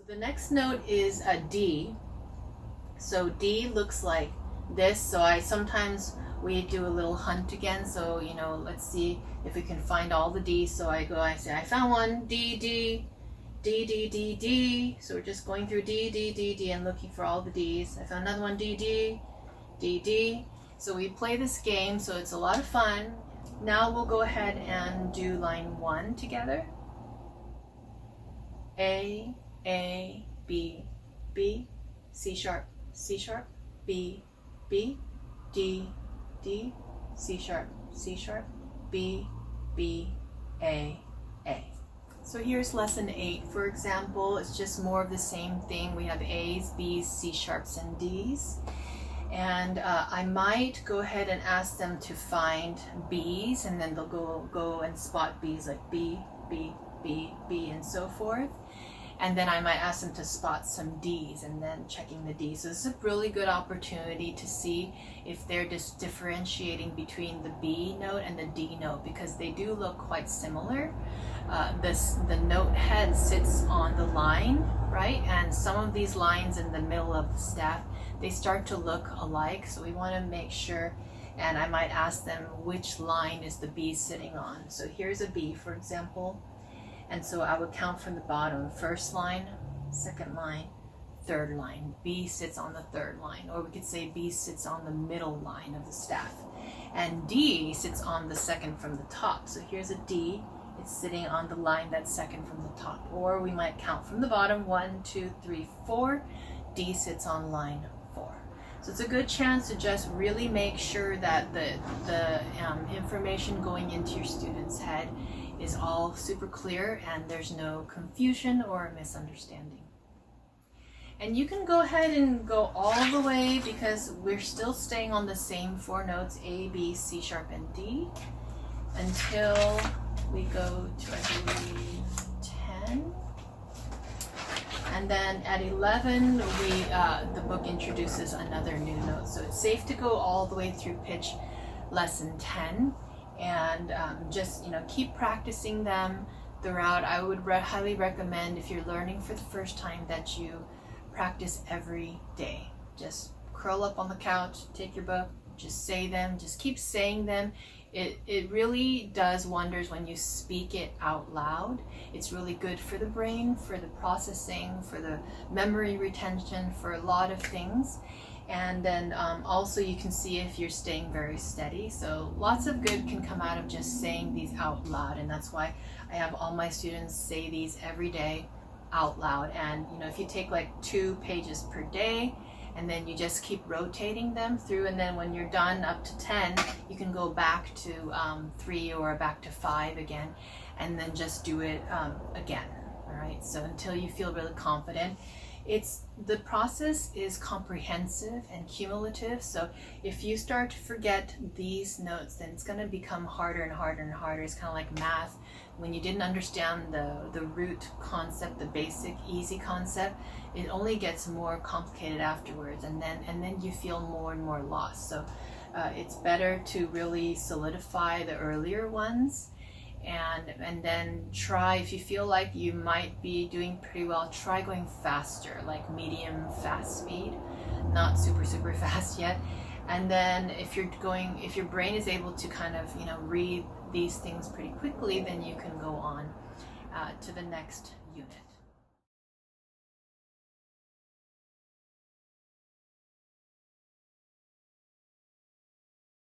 The next note is a D. So D looks like this. So we do a little hunt again. So, let's see if we can find all the D's. So I say, I found one, D, D, D, D, D, D. So we're just going through D, D, D, D and looking for all the D's. I found another one, D, D, D, D. So we play this game, so it's a lot of fun. Now we'll go ahead and do line 1 together. A, B, B, C sharp, B, B, D, D, C sharp, B, B, A. So here's lesson 8, for example. It's just more of the same thing. We have A's, B's, C sharps, and D's. And I might go ahead and ask them to find B's, and then they'll go and spot B's like B, B, B, B, and so forth. And then I might ask them to spot some D's and then checking the D's. So this is a really good opportunity to see if they're just differentiating between the B note and the D note, because they do look quite similar. The note head sits on the line, right? And some of these lines in the middle of the staff, they start to look alike. So we want to make sure, and I might ask them which line is the B sitting on. So here's a B, for example. And so I would count from the bottom, first line, second line, third line. B sits on the third line, or we could say B sits on the middle line of the staff. And D sits on the second from the top. So here's a D, it's sitting on the line that's second from the top. Or we might count from the bottom, 1, 2, 3, 4. D sits on line 4. So it's a good chance to just really make sure that the information going into your student's head is all super clear and there's no confusion or misunderstanding. And you can go ahead and go all the way, because we're still staying on the same 4 notes, A, B, C sharp, and D, until we go to, I believe, 10. And then at 11, the book introduces another new note. So it's safe to go all the way through pitch lesson 10. And just keep practicing them throughout. I would highly recommend, if you're learning for the first time, that you practice every day. Just curl up on the couch, take your book, just say them, just keep saying them. It really does wonders when you speak it out loud. It's really good for the brain, for the processing, for the memory retention, for a lot of things. And then also you can see if you're staying very steady. So lots of good can come out of just saying these out loud. And that's why I have all my students say these every day out loud. And if you take like 2 pages per day, and then you just keep rotating them through, and then when you're done up to 10, you can go back to 3 or back to 5 again, and then just do it again. All right, so until you feel really confident. The process is comprehensive and cumulative, so if you start to forget these notes, then it's going to become harder and harder and harder. It's kind of like math. When you didn't understand the root concept, the basic easy concept, it only gets more complicated afterwards, and then you feel more and more lost. So it's better to really solidify the earlier ones. And then try, if you feel like you might be doing pretty well, try going faster, like medium fast speed, not super fast yet. And then if your brain is able to kind of read these things pretty quickly, then you can go on to the next unit.